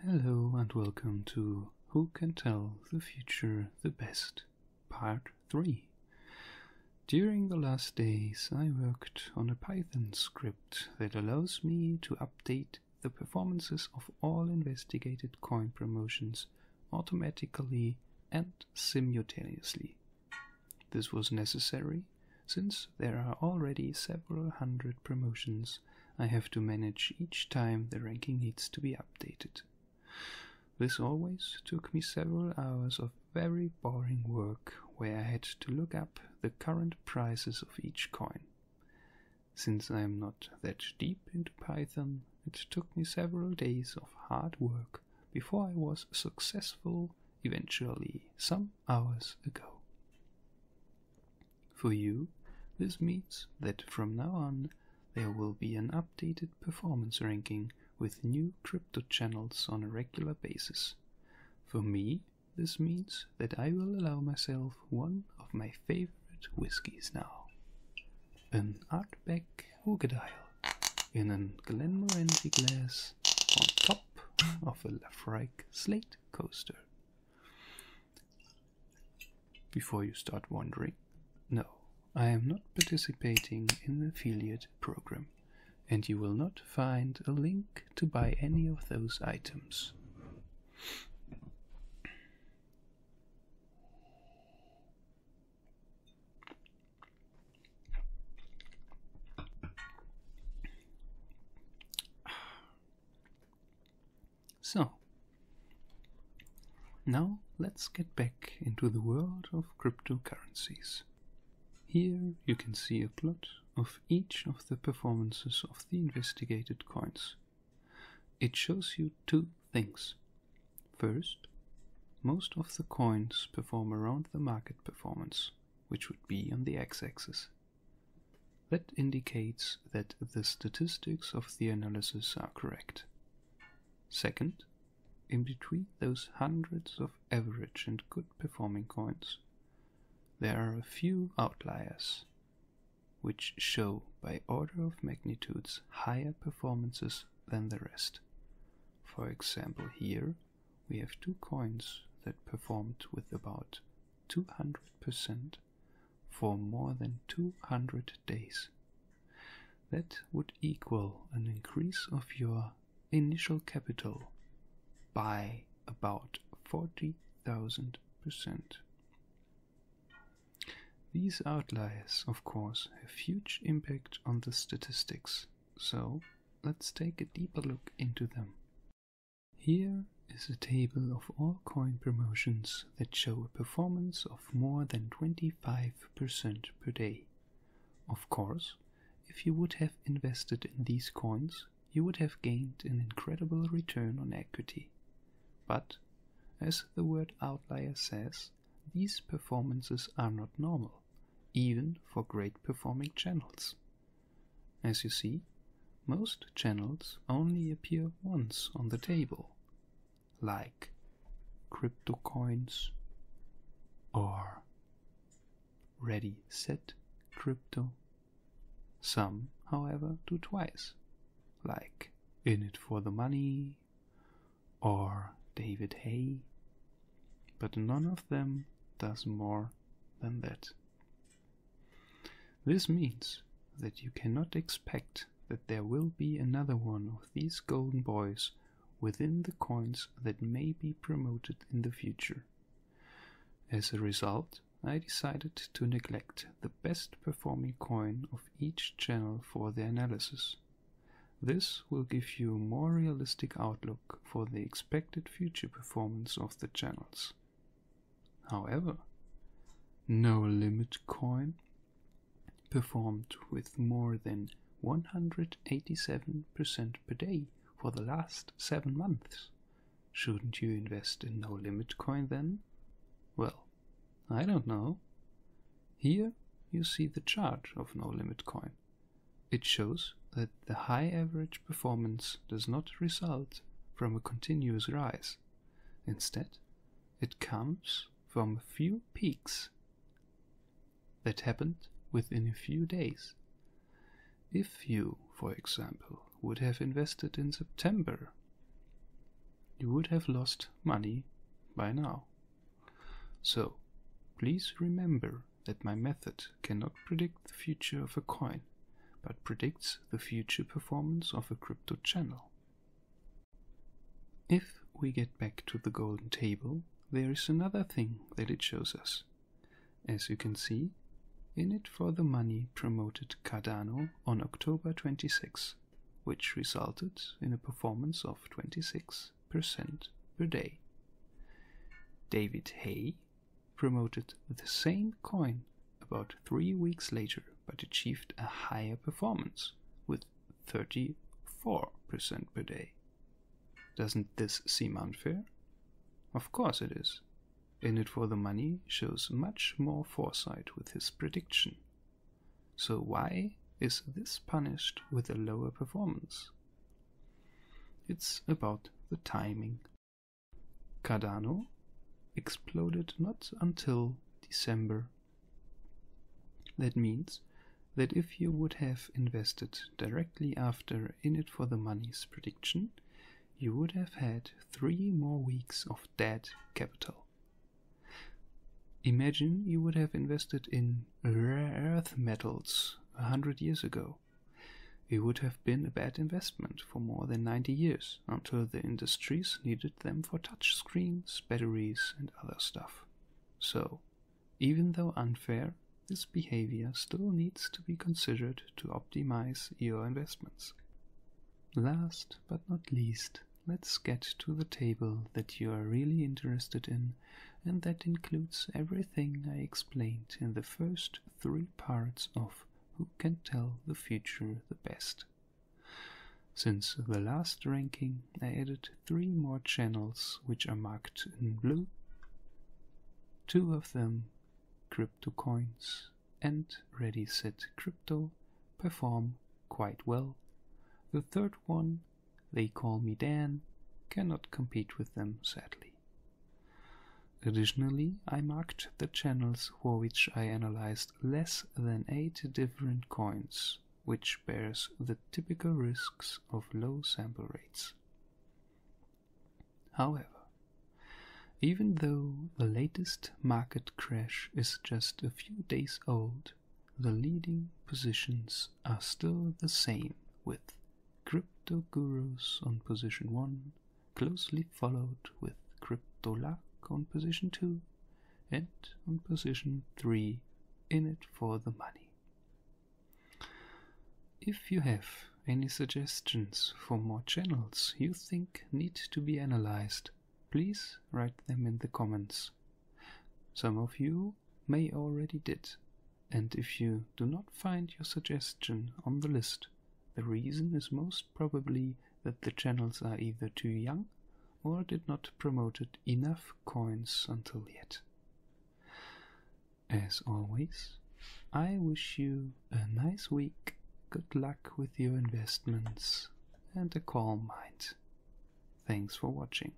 Hello and welcome to Who Can Tell the Future the Best, Part 3. During the last days I worked on a Python script that allows me to update the performances of all investigated coin promotions automatically and simultaneously. This was necessary since there are already several hundred promotions I have to manage each time the ranking needs to be updated. This always took me several hours of very boring work where I had to look up the current prices of each coin. Since I am not that deep into Python, it took me several days of hard work before I was successful eventually some hours ago. For you, this means that from now on there will be an updated performance ranking with new crypto channels on a regular basis. For me, this means that I will allow myself one of my favorite whiskies now. An Ardbeg Uigeadail in a Glenmorangie glass on top of a Laphroaig slate coaster. Before you start wondering, no, I am not participating in the affiliate program, and you will not find a link to buy any of those items. So, now let's get back into the world of cryptocurrencies. Here you can see a plot of each of the performances of the investigated coins. It shows you two things. First, most of the coins perform around the market performance, which would be on the x-axis. That indicates that the statistics of the analysis are correct. Second, in between those hundreds of average and good performing coins, there are a few outliers, which show by order of magnitudes higher performances than the rest. For example, here we have two coins that performed with about 200% for more than 200 days. That would equal an increase of your initial capital by about 40,000%. These outliers, of course, have huge impact on the statistics, so let's take a deeper look into them. Here is a table of all coin promotions that show a performance of more than 25% per day. Of course, if you would have invested in these coins, you would have gained an incredible return on equity. But, as the word outlier says, these performances are not normal, even for great performing channels. As you see, most channels only appear once on the table, like CryptoCoins or Ready Set Crypto. Some, however, do twice, like In It For The Money or David Hay, but none of them does more than that. This means that you cannot expect that there will be another one of these golden boys within the coins that may be promoted in the future. As a result, I decided to neglect the best performing coin of each channel for the analysis. This will give you a more realistic outlook for the expected future performance of the channels. However, No Limit Coin performed with more than 187% per day for the last 7 months. Shouldn't you invest in No Limit Coin then? Well, I don't know. Here you see the chart of No Limit Coin. It shows that the high average performance does not result from a continuous rise. Instead, it comes from a few peaks that happened within a few days. If you, for example, would have invested in September, you would have lost money by now. So, please remember that my method cannot predict the future of a coin, but predicts the future performance of a crypto channel. If we get back to the golden table, there is another thing that it shows us. As you can see, In It for the Money promoted Cardano on October 26, which resulted in a performance of 26% per day. David Hay promoted the same coin about 3 weeks later, but achieved a higher performance with 34% per day. Doesn't this seem unfair? Of course it is. In It for the Money shows much more foresight with his prediction. So why is this punished with a lower performance? It's about the timing. Cardano exploded not until December. That means that if you would have invested directly after In It for the Money's prediction, you would have had 3 more weeks of dead capital. Imagine you would have invested in rare earth metals 100 years ago. It would have been a bad investment for more than 90 years, until the industries needed them for touchscreens, batteries and other stuff. So, even though unfair, this behavior still needs to be considered to optimize your investments. Last but not least, let's get to the table that you are really interested in, and that includes everything I explained in the first 3 parts of Who Can Tell the Future the Best. Since the last ranking, I added 3 more channels which are marked in blue. 2 of them, Crypto Coins and Ready Set Crypto, perform quite well. The third one, They Call Me Dan, cannot compete with them, sadly. Additionally, I marked the channels for which I analyzed less than 8 different coins, which bears the typical risks of low sample rates. However, even though the latest market crash is just a few days old, the leading positions are still the same, with Crypto Gurus on position 1, closely followed with Crypto Luck on position 2, and on position 3, In It for the Money. If you have any suggestions for more channels you think need to be analyzed, please write them in the comments. Some of you may already did, and if you do not find your suggestion on the list, the reason is most probably that the channels are either too young or did not promote enough coins until yet. As always, I wish you a nice week, good luck with your investments, and a calm mind. Thanks for watching.